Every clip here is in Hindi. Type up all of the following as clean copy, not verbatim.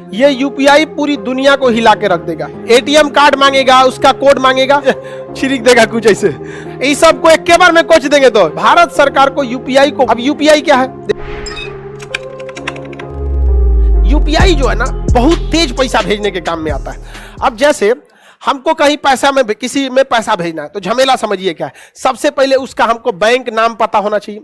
ये यूपीआई पूरी दुनिया को हिला के रख देगा। एटीएम कार्ड मांगेगा, उसका कोड मांगेगा, छिड़क देगा कुछ ऐसे। इस सब को एक बार में कोच देंगे। तो भारत सरकार को यूपीआई को, अब यूपीआई क्या है? यूपीआई जो है ना बहुत तेज पैसा भेजने के काम में आता है। अब जैसे हमको कहीं पैसा में, किसी में पैसा भेजना है तो झमेला समझिए क्या है। सबसे पहले उसका हमको बैंक नाम पता होना चाहिए,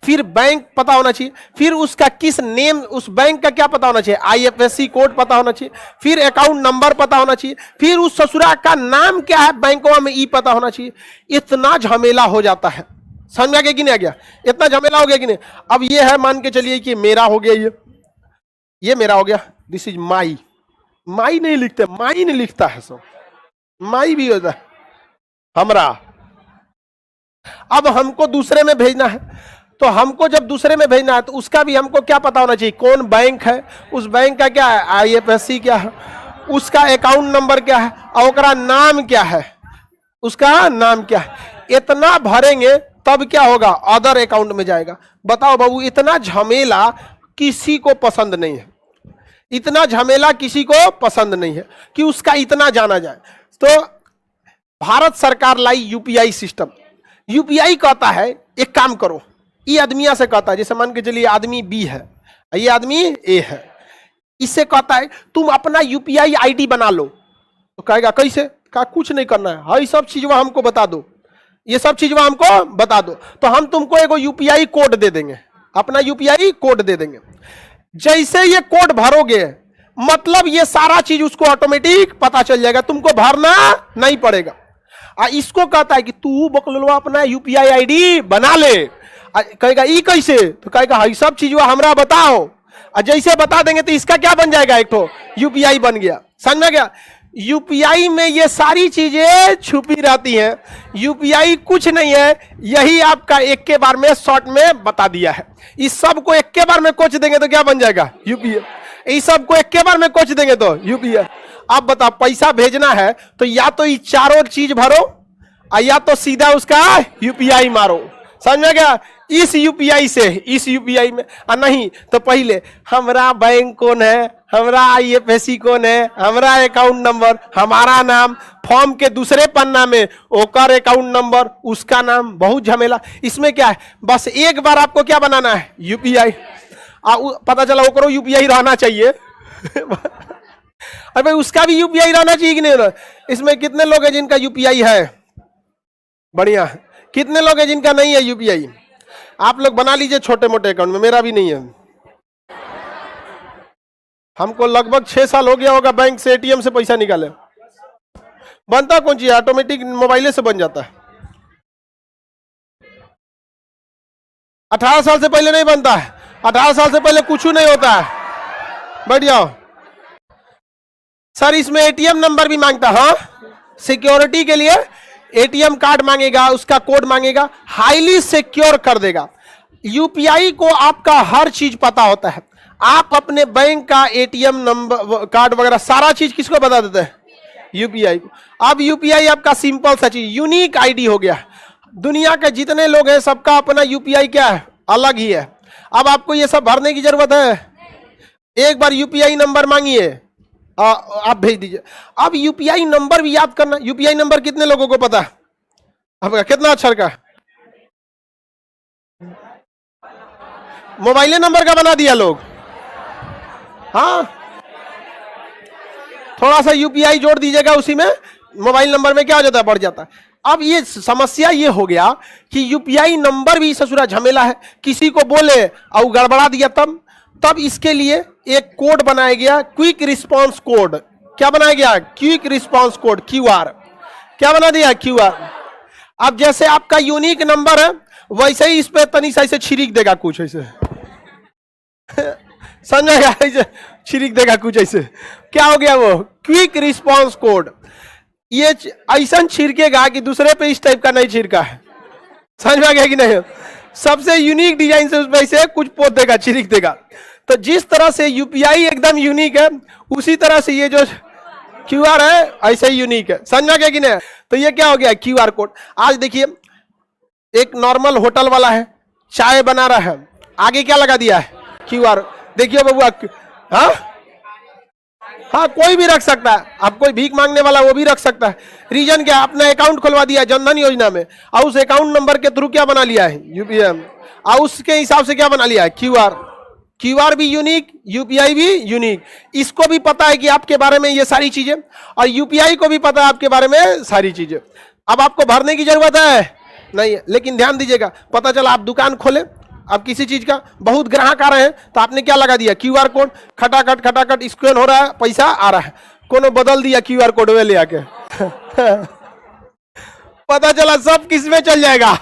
फिर बैंक पता होना चाहिए, फिर उसका किस नेम, उस बैंक का क्या पता होना चाहिए, आईएफएससी कोड पता होना चाहिए, फिर अकाउंट नंबर पता होना चाहिए, फिर उस ससुरा का नाम क्या है बैंकों में, ई पता होना चाहिए। इतना झमेला हो जाता है। समझ में आ गया कि नहीं आ गया? इतना झमेला हो गया कि नहीं? अब ये है, मान के चलिए कि मेरा हो गया, ये मेरा हो गया, दिस इज माई। माई नहीं लिखते, माई नहीं लिखता है, सब माई भी होता है हमरा। अब हमको दूसरे में भेजना है, तो हमको जब दूसरे में भेजना है तो उसका भी हमको क्या पता होना चाहिए, कौन बैंक है, उस बैंक का क्या है, आईएफएससी क्या है, उसका अकाउंट नंबर क्या है, और उसका नाम क्या है, उसका नाम क्या है। इतना भरेंगे तब क्या होगा, अदर अकाउंट में जाएगा। बताओ बाबू, इतना झमेला किसी को पसंद नहीं है। इतना झमेला किसी को पसंद नहीं है कि उसका इतना जाना जाए। तो भारत सरकार लाई यूपीआई सिस्टम। यूपीआई कहता है एक काम करो, ये आदमिया से कहता है, जैसे मान के चलिए आदमी बी है, ये आदमी ए है, इससे कहता है तुम अपना यूपीआई आईडी बना लो। तो कहेगा कैसे? कहा कुछ नहीं करना है, हाँ सब चीज वह हमको बता दो, ये सब चीज वह हमको बता दो, तो हम तुमको एगो यूपीआई कोड दे देंगे, अपना यूपीआई कोड दे देंगे। जैसे ये कोड भरोगे मतलब ये सारा चीज उसको ऑटोमेटिक पता चल जाएगा, तुमको भरना नहीं पड़ेगा। इसको कहता है कि तू बकलवा अपना यूपीआई आईडी बना ले। कहेगा ई कैसे? तो कहेगा हाँ सब चीज हमरा बताओ, और जैसे बता देंगे तो इसका क्या बन जाएगा, एक तो यूपीआई बन गया। समझ में गया? यूपीआई में ये सारी चीजें छुपी रहती हैं। यूपीआई कुछ नहीं है, यही आपका एक के बार में शॉर्ट में बता दिया है। इस सब को एक के बार में कोच देंगे तो क्या बन जाएगा, यूपीआई। इस सब को एक के बार में कोच देंगे तो यूपीआई। अब बताओ, पैसा भेजना है तो या तो ये चारों चीज भरो, या तो सीधा उसका यूपीआई मारो। समझ में गया? इस यूपीआई से इस यूपीआई में, नहीं तो पहले हमरा बैंक कौन है, हमरा आईएफएससी कौन है, हमरा अकाउंट नंबर, हमारा नाम, फॉर्म के दूसरे पन्ना में ओकर अकाउंट नंबर, उसका नाम, बहुत झमेला। इसमें क्या है, बस एक बार आपको क्या बनाना है, यूपीआई। पता चला ओकरो यूपीआई रहना चाहिए। अरे भाई उसका भी यूपीआई रहना चाहिए कि नहीं? इसमें कितने लोग हैं जिनका यूपीआई है? बढ़िया। कितने लोग हैं जिनका नहीं है यूपीआई? आप लोग बना लीजिए छोटे मोटे अकाउंट में, मेरा भी नहीं है। हमको लगभग 6 साल हो गया होगा बैंक से एटीएम से पैसा निकाले। बनता कौन चीज, ऑटोमेटिक मोबाइल से बन जाता है। 18 साल से पहले नहीं बनता है, 18 साल से पहले कुछ नहीं होता है। बैठ जाओ सर। इसमें एटीएम नंबर भी मांगता है, हाँ सिक्योरिटी के लिए एटीएम कार्ड मांगेगा, उसका कोड मांगेगा, हाईली सिक्योर कर देगा। यूपीआई को आपका हर चीज पता होता है। आप अपने बैंक का एटीएम नंबर, कार्ड वगैरह सारा चीज किसको बता देते हैं, यूपीआई को। अब यूपीआई आपका सिंपल सा चीज, यूनिक आईडी हो गया। दुनिया के जितने लोग हैं सबका अपना यूपीआई क्या है, अलग ही है। अब आपको ये सब भरने की जरूरत है? एक बार यूपीआई नंबर मांगिए, आप भेज दीजिए। अब यूपीआई नंबर भी याद करना। यूपीआई नंबर कितने लोगों को पता है? आपका कितना अक्षर का? मोबाइल नंबर का बना दिया लोग। हाँ, थोड़ा सा यूपीआई जोड़ दीजिएगा उसी में, मोबाइल नंबर में क्या हो जाता है, बढ़ जाता है। अब ये समस्या ये हो गया कि यूपीआई नंबर भी ससुरा झमेला है। किसी को बोले और गड़बड़ा दिया, तब इसके लिए एक कोड बनाया गया, क्विक रिस्पांस कोड। क्या बनाया गया? Quick response code, QR. क्या बना दिया? क्यूआर। अब जैसे आपका यूनिक नंबर है वैसे ही इस पे तनी सा ऐसे छिड़क देगा कुछ ऐसे। समझेगा? ऐसे छिड़क देगा कुछ ऐसे। क्या हो गया वो? Quick response code. ये ऐसा छिड़केगा कि दूसरे पे इस टाइप का नहीं छिड़का है। समझ में आ गया कि नहीं? सबसे यूनिक डिजाइन से उस पे से कुछ पोत देगा, छिड़क देगा। तो जिस तरह से यूपीआई एकदम यूनिक है, उसी तरह से ये जो क्यूआर है ऐसे ही यूनिक है। समझ में आ गया कि नहीं? तो ये क्या हो गया? QR code. आज देखिए एक नॉर्मल होटल वाला है, चाय बना रहा है, आगे क्या लगा दिया है? क्यूआर। देखिए बबुआ, हाँ हाँ, कोई भी रख सकता है। आप कोई भीख मांगने वाला वो भी रख सकता है। रीजन क्या? अपना अकाउंट खुलवा दिया जनधन योजना में, और उस अकाउंट नंबर के थ्रू क्या बना लिया है? यूपीआई, और उसके हिसाब से क्या बना लिया है? क्यूआर। क्यूआर भी यूनिक, यूपीआई भी यूनिक। इसको भी पता है कि आपके बारे में ये सारी चीजें, और यूपीआई को भी पता है आपके बारे में सारी चीजें। अब आपको भरने की जरूरत है नहीं है, लेकिन ध्यान दीजिएगा, पता चला आप दुकान खोले, अब किसी चीज का बहुत ग्राहक आ रहे हैं, तो आपने क्या लगा दिया? क्यूआर कोड, खटाखट स्कैन हो रहा है, पैसा आ रहा है, कोनो बदल दिया क्यूआर कोड वे ले आके पता चला सब किस में चल जाएगा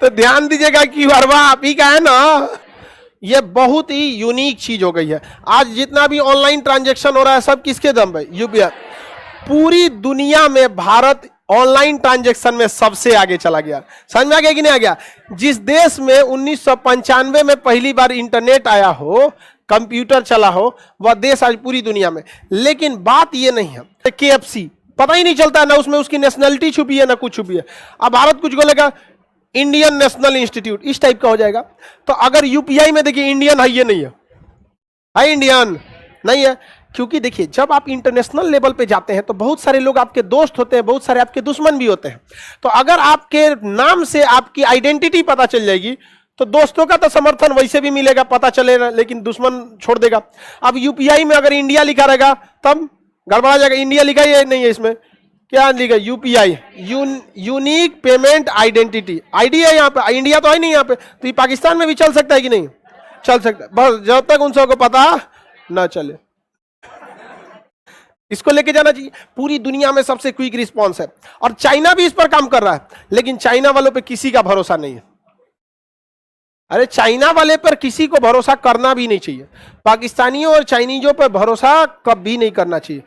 तो ध्यान दीजिएगा, क्यूआर आप ही का है ना। ये बहुत ही यूनिक चीज हो गई है। आज जितना भी ऑनलाइन ट्रांजैक्शन हो रहा है सब किसके दम पे? यूपीआई। पूरी दुनिया में भारत ऑनलाइन ट्रांजैक्शन में सबसे आगे चला गया। समझ में आ गया कि नहीं आ गया? जिस देश में 1995 में पहली बार इंटरनेट आया हो, कंप्यूटर चला हो, वह देश आज पूरी दुनिया में। लेकिन बात यह नहीं है, केएफसी पता ही नहीं चलता है ना, उसमें उसकी नेशनलिटी छुपी है ना कुछ छुपी है। अब भारत कुछ बोलेगा इंडियन नेशनल इंस्टीट्यूट, इस टाइप का हो जाएगा। तो अगर यूपीआई में देखिए इंडियन है, ये नहीं है इंडियन नहीं है, क्योंकि देखिए जब आप इंटरनेशनल लेवल पे जाते हैं तो बहुत सारे लोग आपके दोस्त होते हैं, बहुत सारे आपके दुश्मन भी होते हैं। तो अगर आपके नाम से आपकी आइडेंटिटी पता चल जाएगी तो दोस्तों का तो समर्थन वैसे भी मिलेगा, पता चलेगा, लेकिन दुश्मन छोड़ देगा। अब यूपीआई में अगर इंडिया लिखा रहेगा तब गड़बड़ा जाएगा। इंडिया लिखा ही नहीं है, इसमें क्या लिखा? UPI, unique payment identity, ID है यहाँ पे, इंडिया तो है नहीं यहाँ पे। तो ये पाकिस्तान में भी चल सकता है कि नहीं? चल सकता है, बस जब तक उन सबको पता ना चले। इसको लेके जाना चाहिए। पूरी दुनिया में सबसे क्विक रिस्पांस है, और चाइना भी इस पर काम कर रहा है, लेकिन चाइना वालों पे किसी का भरोसा नहीं है। अरे चाइना वाले पर किसी को भरोसा करना भी नहीं चाहिए। पाकिस्तानियों और चाइनीजों पर भरोसा कभी नहीं करना चाहिए।